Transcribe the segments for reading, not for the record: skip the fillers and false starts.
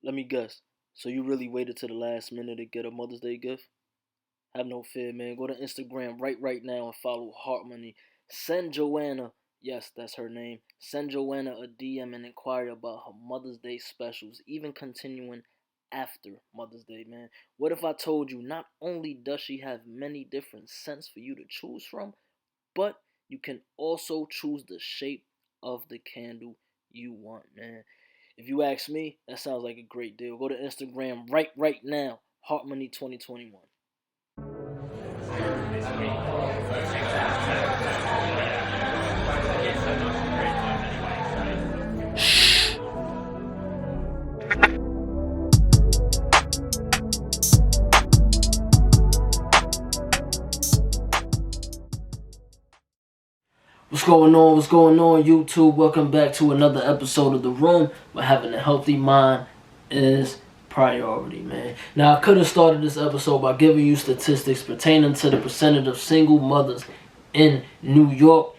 Let me guess. So you really waited to the last minute to get a Mother's Day gift? Have no fear, man. Go to Instagram right now and follow Heart Money. Send Joanna, yes, that's her name. Send Joanna a DM and inquire about her Mother's Day specials, even continuing after Mother's Day, man. What if I told you not only does she have many different scents for you to choose from, but you can also choose the shape of the candle you want, man. If you ask me, that sounds like a great deal. Go to Instagram right now. Heart Money 2021. What's going on? What's going on, YouTube? Welcome back to another episode of The Room, where having a healthy mind is priority, man. Now, I could have started this episode by giving you statistics pertaining to the percentage of single mothers in New York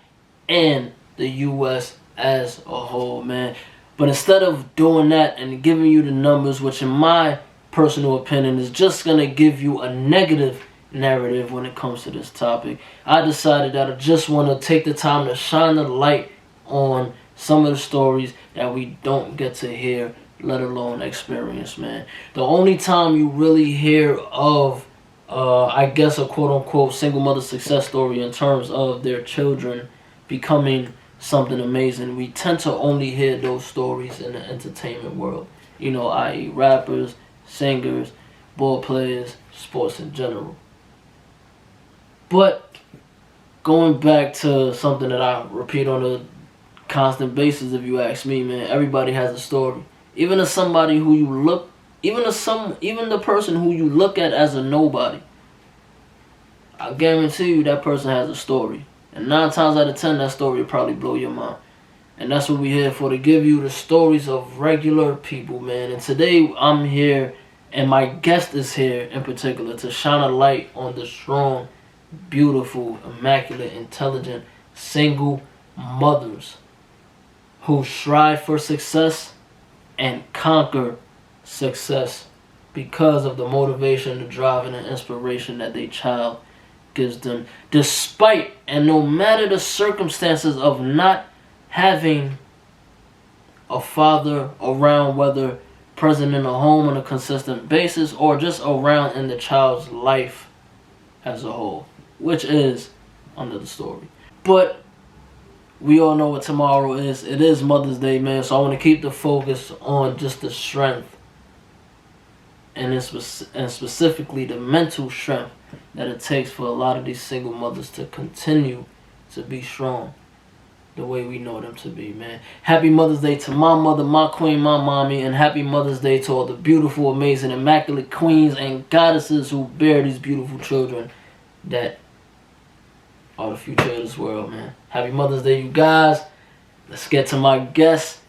and the U.S. as a whole, man. But instead of doing that and giving you the numbers, which in my personal opinion is just going to give you a negative narrative when it comes to this topic, I decided that I just want to take the time to shine the light on some of the stories that we don't get to hear, let alone experience, man. The only time you really hear of, I guess, a quote-unquote single mother success story in terms of their children becoming something amazing, we tend to only hear those stories in the entertainment world. You know, i.e. rappers, singers, ball players, sports in general. But going back to something that I repeat on a constant basis, if you ask me, man, everybody has a story. Even to somebody who you look, even the person who you look at as a nobody, I guarantee you that person has a story. And 9 times out of 10, that story will probably blow your mind. And that's what we're here for, to give you the stories of regular people, man. And today I'm here, and my guest is here in particular, to shine a light on the strong, beautiful, immaculate, intelligent, single mothers who strive for success and conquer success because of the motivation, the drive, and the inspiration that their child gives them, despite and no matter the circumstances of not having a father around, whether present in the home on a consistent basis or just around in the child's life as a whole, which is another story. But we all know what tomorrow is. It is Mother's Day, man, so I want to keep the focus on just the strength and specifically the mental strength that it takes for a lot of these single mothers to continue to be strong the way we know them to be, man. Happy Mother's Day to my mother, my queen, my mommy, and happy Mother's Day to all the beautiful, amazing, immaculate queens and goddesses who bear these beautiful children that are the future of this world, man. Happy Mother's Day, you guys. Let's get to my guest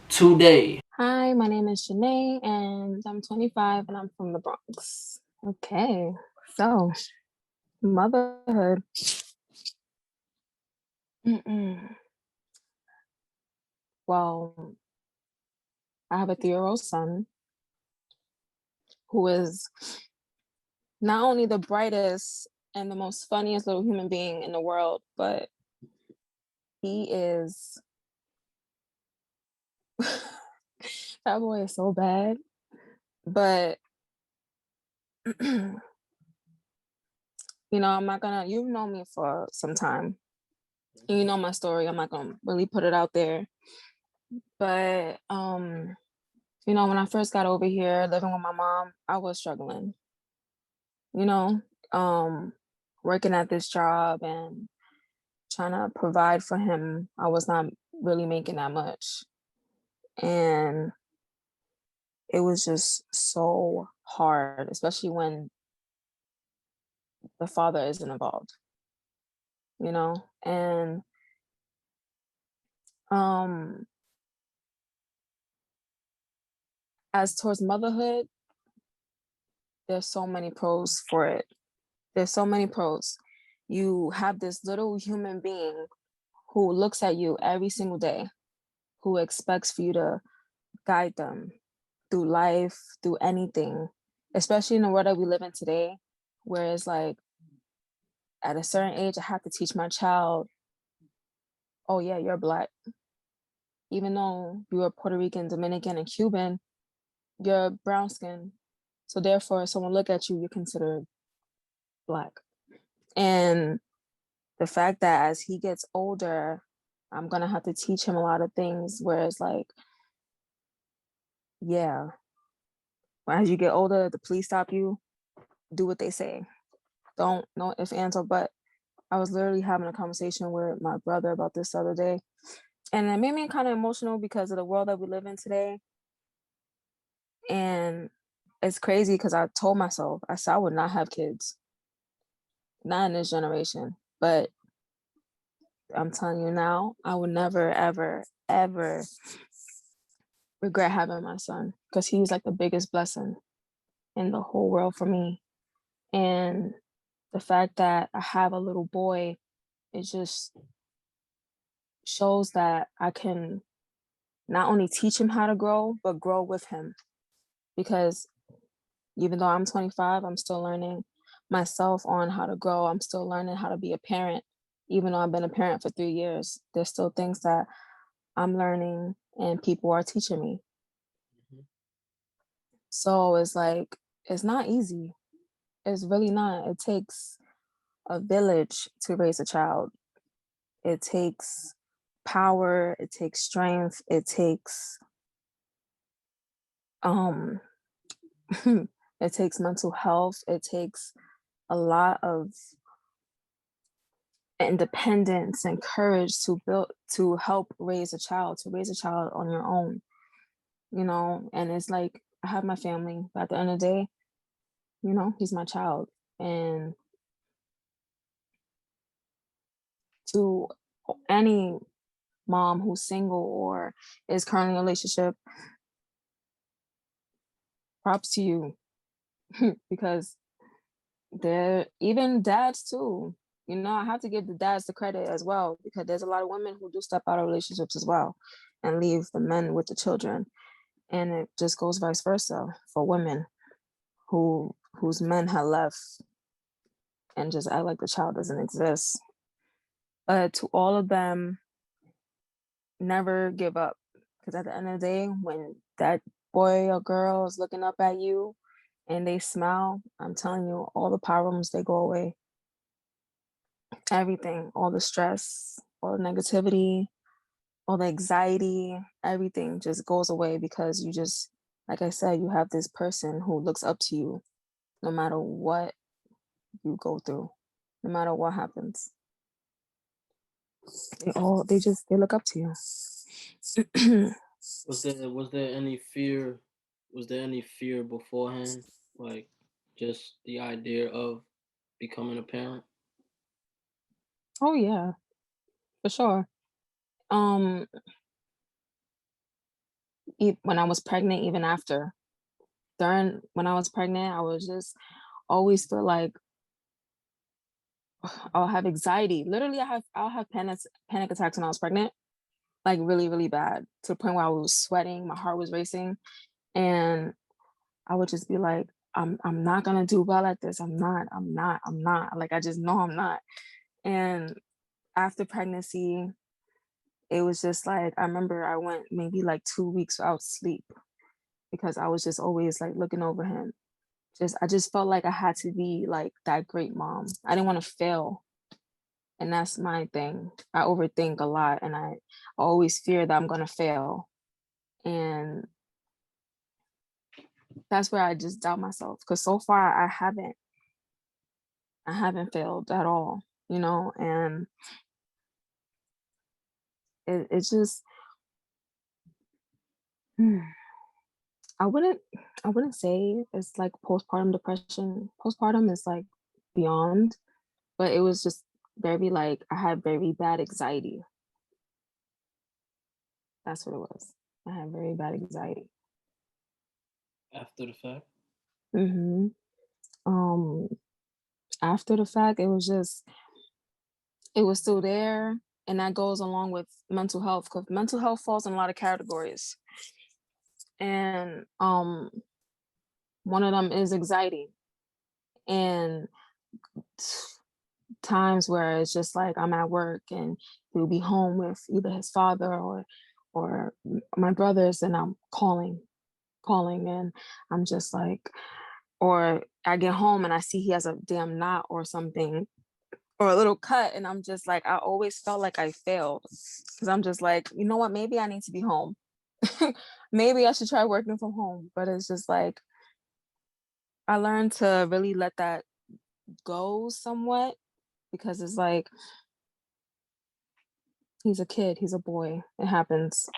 today. Hi, my name is Janae, and I'm 25, and I'm from the Bronx. Okay, so motherhood. Well, I have a 3-year-old son who is not only the brightest and the most funniest little human being in the world, but he is that boy is so bad. But I'm not gonna, you've known me for some time. You know my story. I'm not gonna really put it out there. But when I first got over here living with my mom, I was struggling. Working at this job and trying to provide for him. I was not really making that much. And it was just so hard, especially when the father isn't involved, and as towards motherhood, there's so many pros for it. There's so many pros. You have this little human being who looks at you every single day, who expects for you to guide them, through life, through anything, especially in the world that we live in today, where it's like at a certain age, I have to teach my child, oh yeah, you're Black. Even though you are Puerto Rican, Dominican, and Cuban, you're brown skin. So therefore, if someone look at you, you're considered Black. And the fact that as he gets older, I'm gonna have to teach him a lot of things, where it's like, yeah, as you get older, the police stop you, do what they say. Don't, no ifs, ands, or but. I was literally having a conversation with my brother about this the other day. And it made me kind of emotional because of the world that we live in today. And it's crazy because I told myself, I said I would not have kids, not in this generation. But I'm telling you now, I would never, ever, ever regret having my son, because he's like the biggest blessing in the whole world for me. And the fact that I have a little boy, it just shows that I can not only teach him how to grow, but grow with him. Because even though I'm 25, I'm still learning myself on how to grow. I'm still learning how to be a parent. Even though I've been a parent for 3 years, there's still things that I'm learning and people are teaching me. Mhm. So it's like, it's not easy. It's really not. It takes a village to raise a child. It takes power, it takes strength, it takes um it takes mental health, it takes a lot of independence and courage to help raise a child, to raise a child on your own, and it's like, I have my family, but at the end of the day, he's my child. And to any mom who's single or is currently in a relationship, props to you. Because they're even dads too. I have to give the dads the credit as well, because there's a lot of women who do step out of relationships as well and leave the men with the children. And it just goes vice versa for women whose men have left and just act like the child doesn't exist. But to all of them, never give up. Because at the end of the day, when that boy or girl is looking up at you and they smile, I'm telling you, all the problems, they go away. Everything, all the stress, all the negativity, all the anxiety, everything just goes away, because you just, like I said, you have this person who looks up to you no matter what you go through, no matter what happens. They look up to you. Was there any fear? Was there any fear beforehand? Like just the idea of becoming a parent? Oh yeah, for sure. Um, when I was pregnant, even after, during when I was pregnant, I was just always feel like I'll have anxiety. Literally, I'll have panic attacks when I was pregnant, like really, really bad, to the point where I was sweating, my heart was racing, and I would just be like, I'm not gonna do well at this. I'm not. Like, I just know I'm not. And after pregnancy, it was just like, I remember I went maybe like 2 weeks without sleep, because I was just always like looking over him. I just felt like I had to be like that great mom. I didn't want to fail. And that's my thing. I overthink a lot, and I always fear that I'm gonna fail. And that's where I just doubt myself, because so far I haven't failed at all, and it's just I wouldn't I wouldn't say it's like postpartum depression. Postpartum is like beyond, but it was just very, like, I had very bad anxiety. That's what it was. I had very bad anxiety. After the fact? hmm Um, After the fact, it was still there, and that goes along with mental health, because mental health falls in a lot of categories. And one of them is anxiety. And times where it's just like I'm at work and he'll be home with either his father or my brothers, and I'm calling, and I'm just like, or I get home and I see he has a damn knot or something or a little cut, and I'm just like, I always felt like I failed because I'm just like, you know what, maybe I need to be home. Maybe I should try working from home. But it's just like I learned to really let that go somewhat, because it's like he's a kid, he's a boy, it happens.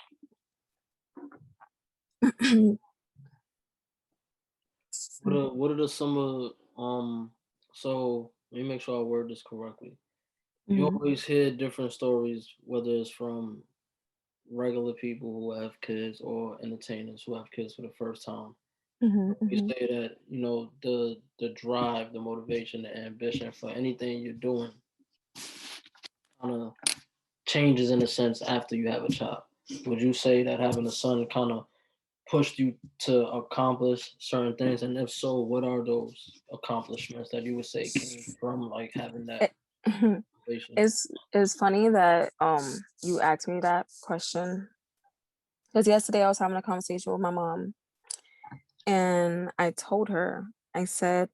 What are the some of so let me make sure I word this correctly. You Mhm, always hear different stories, whether it's from regular people who have kids or entertainers who have kids for the first time. mhm, You mhm, say that, the drive, the motivation, the ambition for anything you're doing kind of changes in a sense after you have a child. Would you say that having a son kind of pushed you to accomplish certain things? And if so, what are those accomplishments that you would say came from like having that It, motivation? it's funny that you asked me that question, because yesterday I was having a conversation with my mom, and I told her, I said,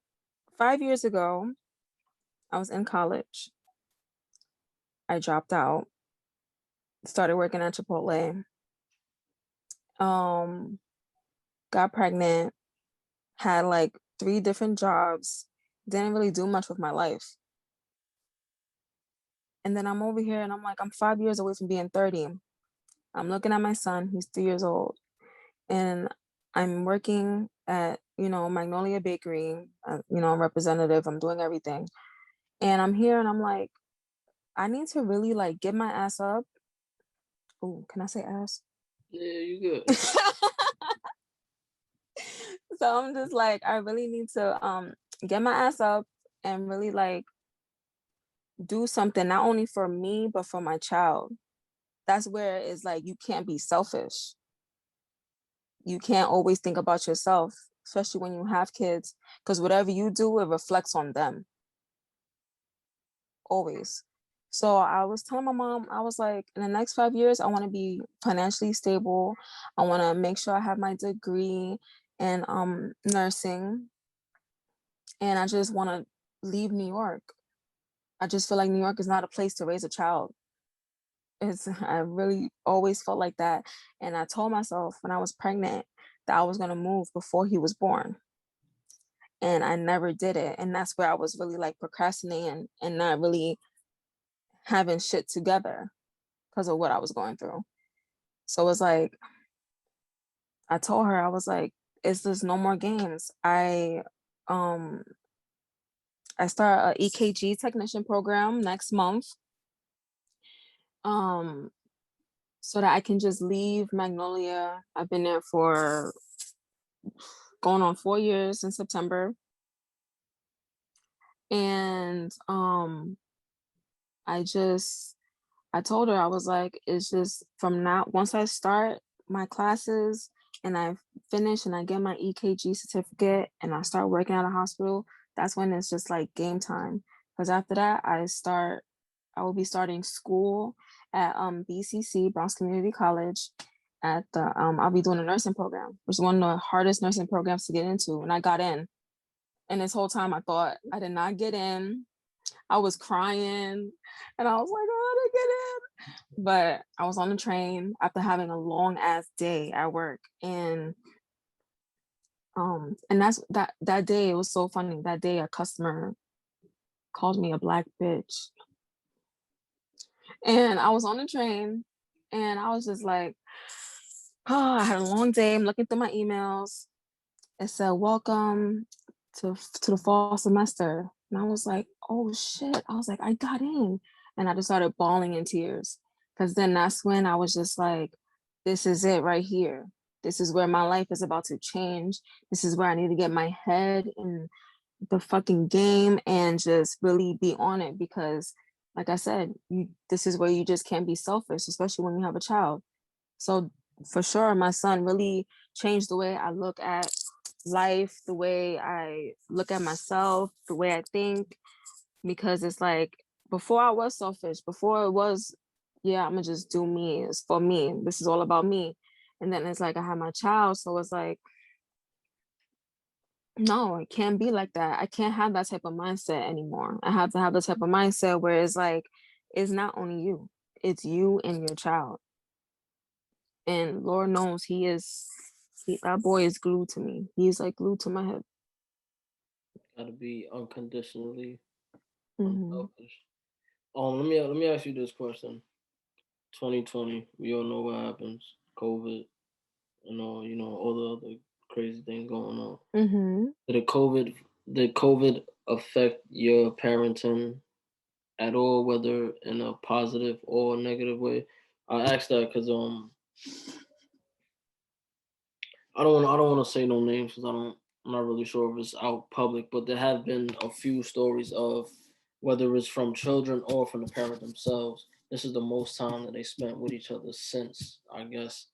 5 years ago I was in college, I dropped out, started working at Chipotle, um got pregnant, had like 3 different jobs, didn't really do much with my life. And then I'm over here and I'm like, I'm 5 years away from being 30. I'm looking at my son, he's 3 years old, and I'm working at, Magnolia Bakery, I'm representative, I'm doing everything. And I'm here and I'm like, I need to really like get my ass up. Oh, can I say ass? Yeah, you good. So I'm just like, I really need to get my ass up and really like do something not only for me but for my child. That's where it's like you can't be selfish. You can't always think about yourself, especially when you have kids, because whatever you do, it reflects on them always. So I was telling my mom, I was like, in the next 5 years, I want to be financially stable. I want to make sure I have my degree in nursing, and I just want to leave New York. I just feel like New York is not a place to raise a child. I really always felt like that. And I told myself when I was pregnant that I was going to move before he was born. And I never did it. And that's where I was really like procrastinating and not really having shit together because of what I was going through. So it's like, I told her, I was like, it's just no more games. Um I start a EKG technician program next month. Um so that I can just leave Magnolia. I've been there for going on 4 years in September. And I just I told her, I was like, it's just from now, once I start my classes and I finish and I get my EKG certificate and I start working at a hospital, that's when it's just like game time. Because after that, I will be starting school at BCC, Bronx Community College. I'll be doing a nursing program, which is one of the hardest nursing programs to get into. And I got in. And this whole time I thought I did not get in. I was crying and I was like, oh, I didn't get in. But I was on the train after having a long ass day at work. And that day, it was so funny. That day a customer called me a black bitch. And I was on the train and I was just like, oh, I had a long day. I'm looking through my emails. It said, welcome to the fall semester. And I was like, oh shit. I was like, I got in. And I just started bawling in tears. Because then that's when I was just like, this is it right here. This is where my life is about to change. This is where I need to get my head in the fucking game and just really be on it. Because, like I said, this is where you just can't be selfish, especially when you have a child. So for sure, my son really changed the way I look at life, the way I look at myself, the way I think, because it's like before I was selfish. Before it was, yeah, I'm gonna just do me. It's for me. This is all about me. And then it's like I had my child, so it's like, no, it can't be like that. I can't have that type of mindset anymore. I have to have the type of mindset where it's like, it's not only you, it's you and your child. And Lord knows that boy is glued to me. He's like glued to my hip. Gotta be unconditionally Hmm. unselfish. Let me ask you this question. 2020, we all know what happens. COVID, all the other crazy things going on. Hmm. Did COVID affect your parenting at all, whether in a positive or negative way? I asked that because I don't want to say no names because I'm not really sure if it's out public, but there have been a few stories of whether it's from children or from the parent themselves. This is the most time that they spent with each other since, I guess,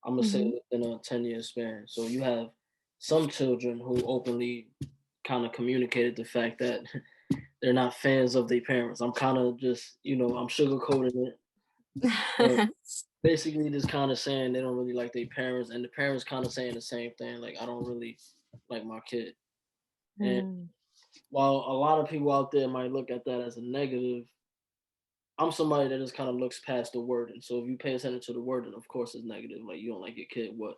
I'm gonna say Hmm. within a 10-year span. So you have some children who openly kind of communicated the fact that they're not fans of their parents. I'm kind of just, I'm sugarcoating it, but basically just kind of saying they don't really like their parents, and the parents kind of saying the same thing, like I don't really like my kid. And Mm. while a lot of people out there might look at that as a negative, I'm somebody that just kind of looks past the wording. So if you pay attention to the wording, of course it's negative. Like you don't like your kid. What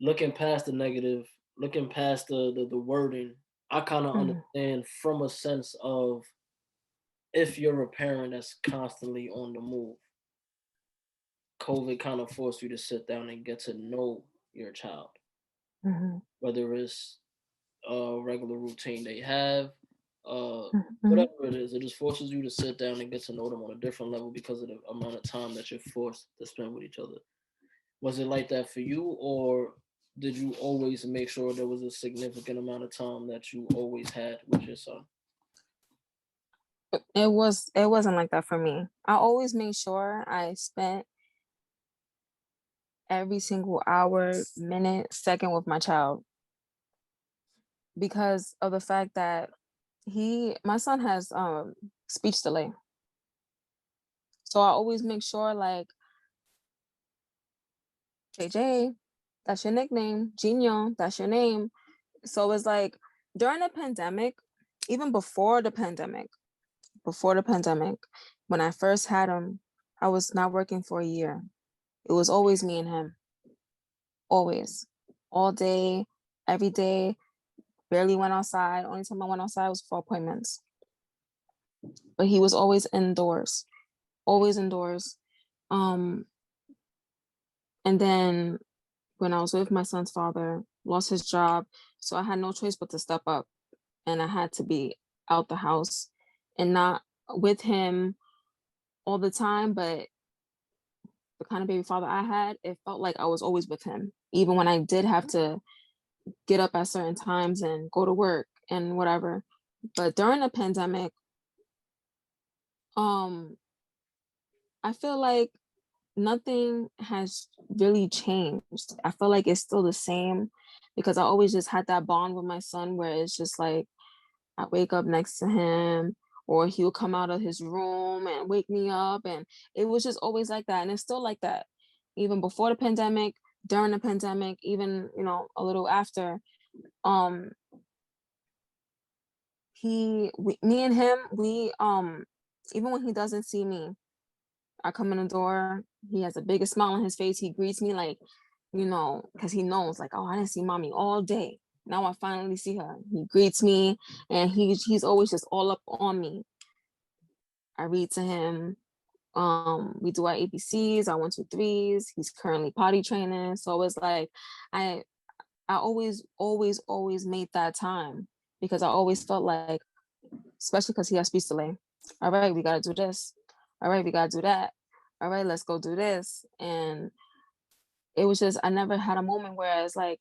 looking past the negative, looking past the wording, I kind of Mm. understand from a sense of if you're a parent that's constantly on the move, COVID kind of forced you to sit down and get to know your child, Mhm. whether it's a regular routine they have, uh, Mhm. whatever it is. It just forces you to sit down and get to know them on a different level because of the amount of time that you're forced to spend with each other. Was it like that for you, or did you always make sure there was a significant amount of time that you always had with your son? It wasn't like that for me. I always made sure I spent every single hour, minute, second with my child because of the fact that my son has speech delay. So I always make sure like JJ, that's your nickname, Gino, that's your name. So it's like during the pandemic, even before the pandemic, when I first had him, I was not working for a year. It was always me and him, always, all day, every day. Barely went outside. Only time I went outside was for appointments. But he was always indoors, always indoors. Um, and then when I was with my son's father, lost his job, so I had no choice but to step up, and I had to be out the house and not with him all the time, but the kind of baby father I had, it felt like I was always with him, even when I did have to get up at certain times and go to work and whatever. But during the pandemic, um, I feel like nothing has really changed. I feel like it's still the same because I always just had that bond with my son where it's just like I wake up next to him or he'll come out of his room and wake me up. And it was just always like that. And it's still like that. Even before the pandemic, during the pandemic, even, a little after. Um, me and him, even when he doesn't see me, I come in the door, he has the biggest smile on his face. He greets me like, because he knows, like, oh, I didn't see mommy all day. Now I finally see her. He greets me, and he's always just all up on me. I read to him. We do our ABCs, our 1, 2, 3s. He's currently potty training, so it's like I I always, always, always made that time because I always felt like, especially because he has speech delay. All right, we gotta do this. All right, we gotta do that. All right, let's go do this. And it was just I never had a moment where it's like,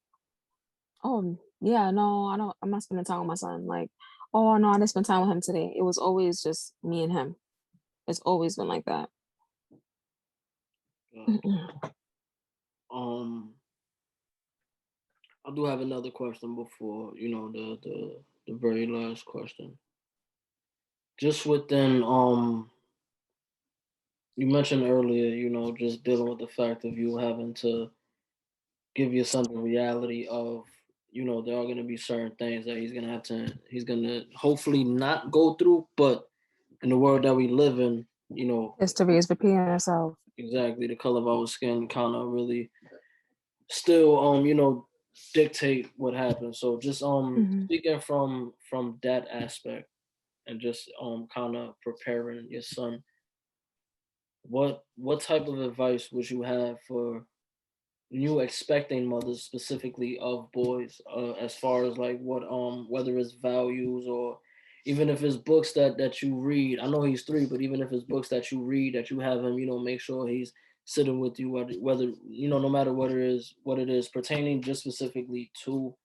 oh yeah, no, I'm not spending time with my son. Like, oh no, I didn't spend time with him today. It was always just me and him. It's always been like that. Uh, um, I do have another question before the very last question. Just within you mentioned earlier, just dealing with the fact of you having to give your son the reality of, there are gonna be certain things that he's gonna hopefully not go through, but in the world that we live in, History is repeating itself. exactly the color of our skin kind of really still dictate what happens. So just Hmm. speaking from that aspect and just kind of preparing your son, what type of advice would you have for new expecting mothers, specifically of boys, as far as like what whether it's values or even if it's books that you read. I know he's 3, but even if it's books that you read that you have him, make sure he's sitting with you, whether no matter what it is pertaining just specifically to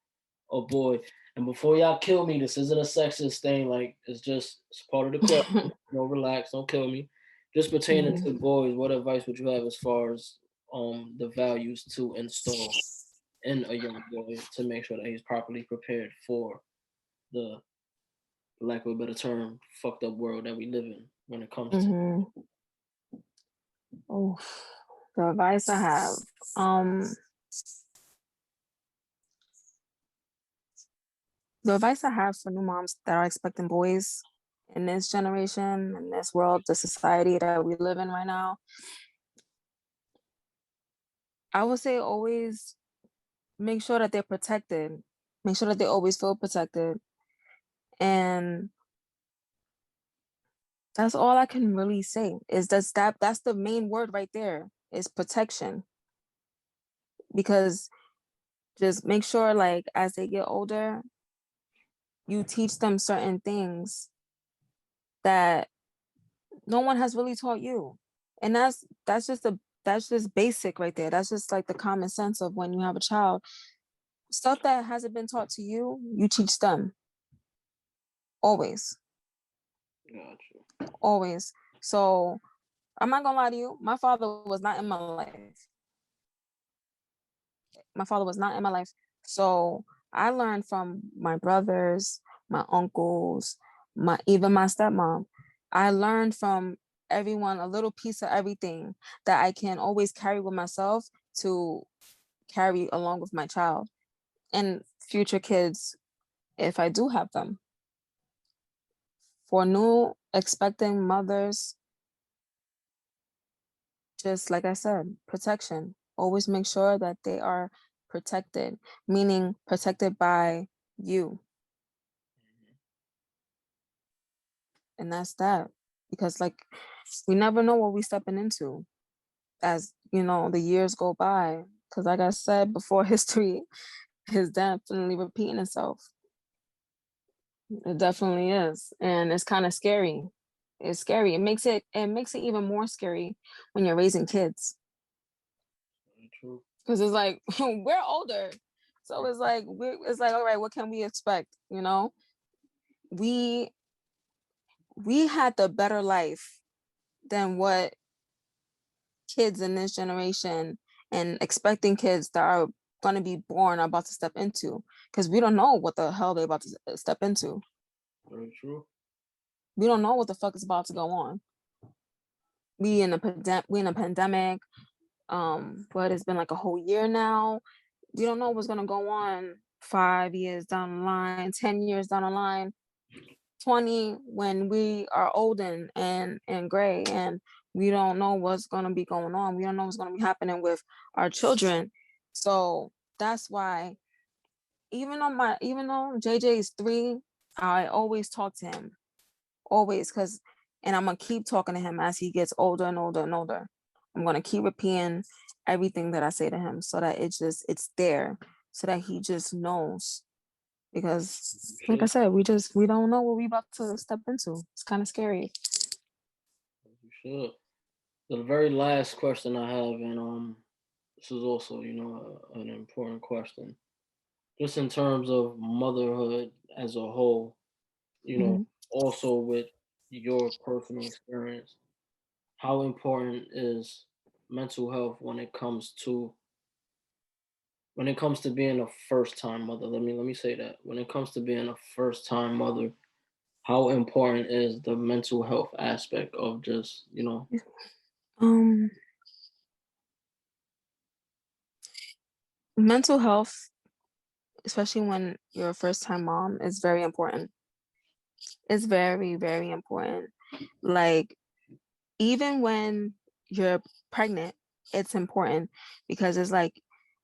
a boy. And before y'all kill me, this isn't a sexist thing. Like it's part of the question. Relax, don't kill me. Just pertaining Hmm. to boys, what advice would you have as far as the values to install in a young boy to make sure that he's properly prepared for the, lack of a better term, fucked up world that we live in when it comes to. Hmm. Oh, the advice I have. Um, the advice I have for new moms that are expecting boys in this generation, in this world, the society that we live in right now, I would say always make sure that they're protected. Make sure that they always feel protected. And that's all I can really say is that's the main word right there is protection. Because just make sure like as they get older, you teach them certain things that no one has really taught you. And that's just basic right there. That's just like the common sense of when you have a child. Stuff that hasn't been taught to you, you teach them always, Gotcha. always. So I'm not gonna lie to you. My father was not in my life. My father was not in my life. So I learned from my brothers, my uncles, my even my stepmom. I learned from everyone a little piece of everything that I can always carry with myself to carry along with my child and future kids if I do have them. For new expecting mothers, just like I said, protection. Always make sure that they are protected, meaning protected by you. And that's that. Because like we never know what we stepping into as, the years go by. Because like I said before, history is definitely repeating itself. It definitely is. And it's kind of scary. It's scary. It makes it even more scary when you're raising kids. True. Because it's like we're older. So it's like, all right, what can we expect? We we had the better life than what kids in this generation and expecting kids that are going to be born are about to step into because we don't know what the hell they're about to step into. Very true. We don't know what the fuck is about to go on. We in a pandemic. But it's been like a whole year now. We don't know what's gonna go on 5 years down the line, 10 years down the line, 20 when we are old and gray, and we don't know what's gonna be going on. We don't know what's gonna be happening with our children. So that's why even though JJ is 3, I always talk to him. Always, and I'm gonna keep talking to him as he gets older and older and older. I'm gonna keep repeating everything that I say to him so that it's there, so that he just knows. Because like I Should. said, we don't know what we about to step into. It's kind of scary. You should. So the very last question I have, and this is also an important question, just in terms of motherhood as a whole. Mhm. Also with your personal experience, how important is mental health when it comes to when it comes to being a first time mother, let me say that. When it comes to being a first time mother, how important is the mental health aspect of just, Um, Mental health, especially when you're a first time mom, is very important. It's very, very important. Like, even when you're pregnant, it's important because it's like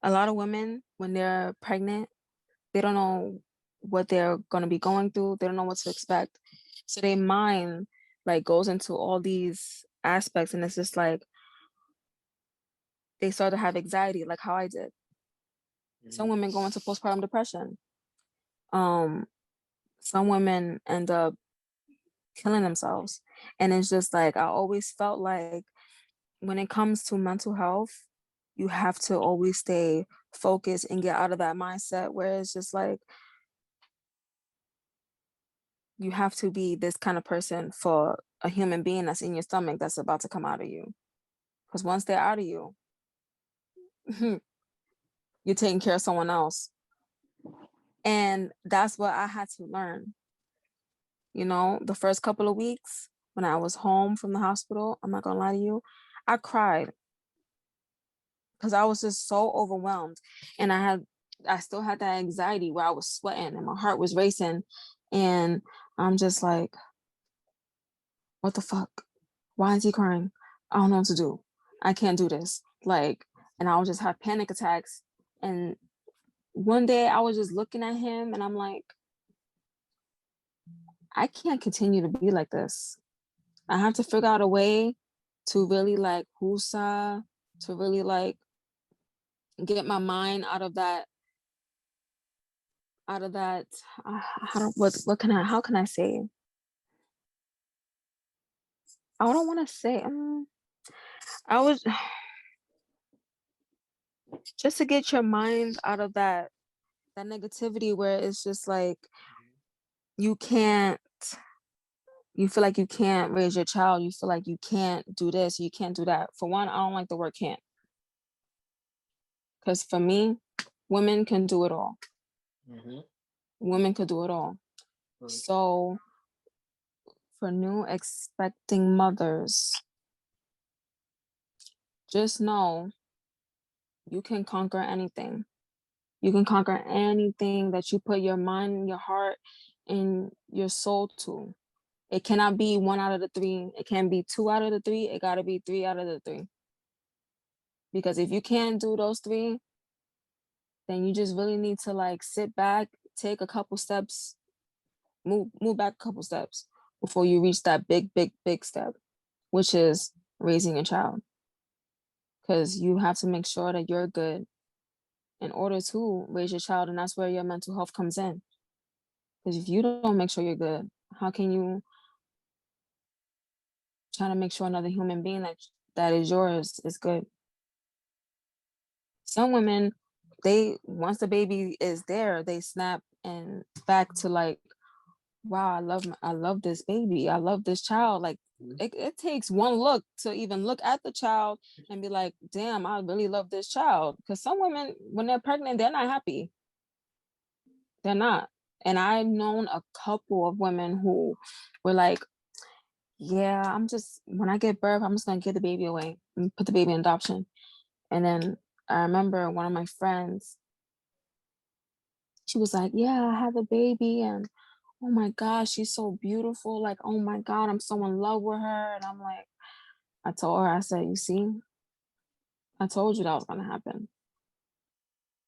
a lot of women, when they're pregnant, they don't know what they're going to be going through. They don't know what to expect. So their mind like goes into all these aspects, and it's just like they start to have anxiety, like how I did. Some Mhm. women go into postpartum depression. Um, some women end up killing themselves. And it's just like I always felt like when it comes to mental health, you have to always stay focused and get out of that mindset where it's just like you have to be this kind of person for a human being that's in your stomach that's about to come out of you. Because once they're out of you, you're taking care of someone else. And that's what I had to learn. You know, the first couple of weeks when I was home from the hospital, I'm not gonna lie to you, I cried because I was just so overwhelmed. And I still had that anxiety where I was sweating and my heart was racing. And I'm just like, what the fuck? Why is he crying? I don't know what to do. I can't do this. Like, and I would just have panic attacks. And one day I was just looking at him and I'm like, I can't continue to be like this. I have to figure out a way to really like husa, to really like get my mind out of that how do, what can I how can I say? I don't want to say I was just to get your mind out of that negativity where it's just like you can't you feel like you can't raise your child, you feel like you can't do this, you can't do that. For one, I don't like the word can't, because for me, women can do it all. Mhm. Women could do it all. Very true. So for new expecting mothers, just know you can conquer anything. You can conquer anything that you put your mind, your heart, and your soul to. It cannot be one out of the three. It can't be two out of the three. It got to be three out of the three. Because if you can't do those three, then you just really need to like sit back, take a couple steps, move back a couple steps before you reach that big, big, big step, which is raising a child. Because you have to make sure that you're good in order to raise your child, and that's where your mental health comes in. Because if you don't make sure you're good, how can you try to make sure another human being that is yours is good? Some women, they once the baby is there, they snap and back to like, wow, I love this baby, I love this child. Like it takes one look to even look at the child and be like, damn, I really love this child. Because some women, when they're pregnant, they're not happy. They're not. And I've known a couple of women who were like, yeah, when I get birth, I'm just gonna give the baby away and put the baby in adoption. And then I remember one of my friends, she was like, yeah, I have a baby and oh my gosh, she's so beautiful. Like, oh my God, I'm so in love with her. And I'm like, I told her, I said, you see, I told you that was gonna happen.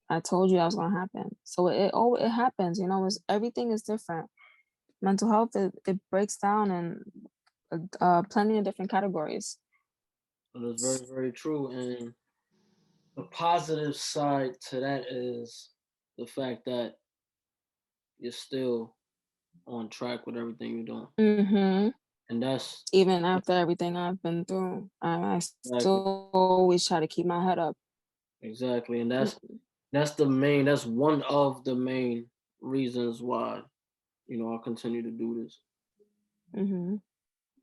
I told you that was gonna happen. So it happens, everything is different. Mental health, it breaks down in plenty of different categories. It is very, very true. And the positive side to that is the fact that you're still on track with everything you're doing. Hmm. And that's Even after everything I've been through, I exactly, still always try to keep my head up. exactly. And that's one of the main reasons why, I continue to do this. Mm-hmm.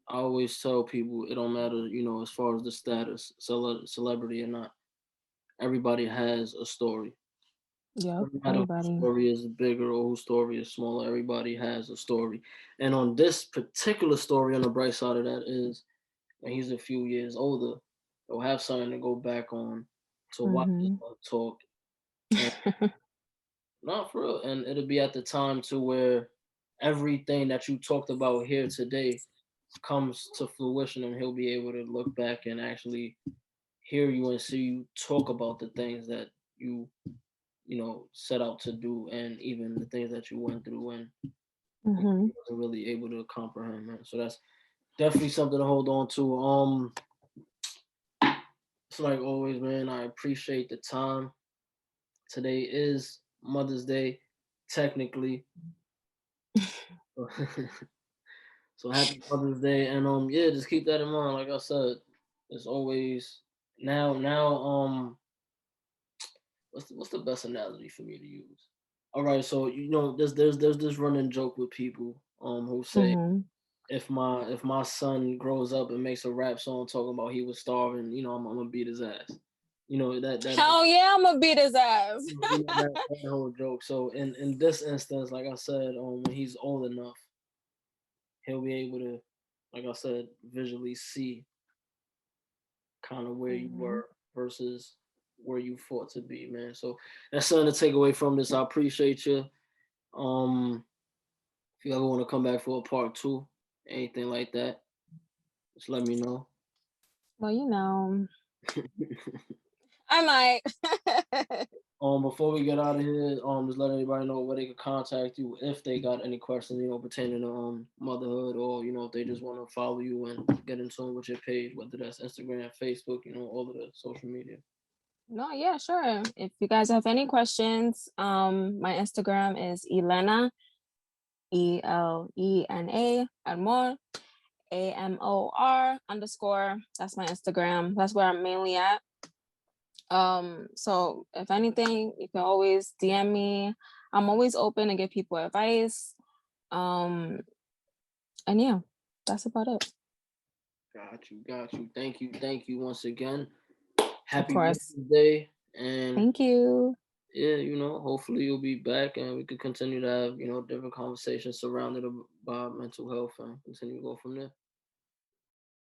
I always tell people it don't matter, as far as the status, celebrity or not. Everybody has a story. Yep, No matter whose everybody. story is bigger or whose story is smaller, everybody has a story. And on this particular story, on the bright side of that is when he's a few years older, he'll have something to go back on to watch his Mhm. son talk. And not for real. And it'll be at the time to where everything that you talked about here today comes to fruition, and he'll be able to look back and actually hear you and see you talk about the things that you set out to do, and even the things that you went through and Mhm. you wasn't really able to comprehend, man. So that's definitely something to hold on to. It's like always, man. I appreciate the time. Today is Mother's Day, technically. So happy Mother's Day, and yeah, just keep that in mind. Like I said, it's always now. What's the best analogy for me to use? All right, so there's this running joke with people who say Mhm. if my son grows up and makes a rap song talking about he was starving, I'm gonna beat his ass. Hell yeah, I'ma beat his ass. That whole joke. So in this instance, like I said, when he's old enough, he'll be able to, like I said, visually see kind of where you Mhm. were versus where you fought to be, man. So that's something to take away from this. I appreciate you. Um, if you ever want to come back for a part two, anything like that, just let me know. Well, I might. Before we get out of here, just let everybody know where they can contact you if they got any questions, pertaining to motherhood, or if they just want to follow you and get in tune with your page, whether that's Instagram, Facebook, all of the social media. No, yeah, sure. If you guys have any questions, my Instagram is Elena, ELENA, and more, AMOR_. That's my Instagram. That's where I'm mainly at. So if anything, you can always DM me. I'm always open to give people advice. And yeah, that's about it. Got you. Thank you once again. Of Happy course. Mother's Day, and Thank you. yeah, hopefully you'll be back and we could continue to have different conversations surrounded by mental health and continue to go from there.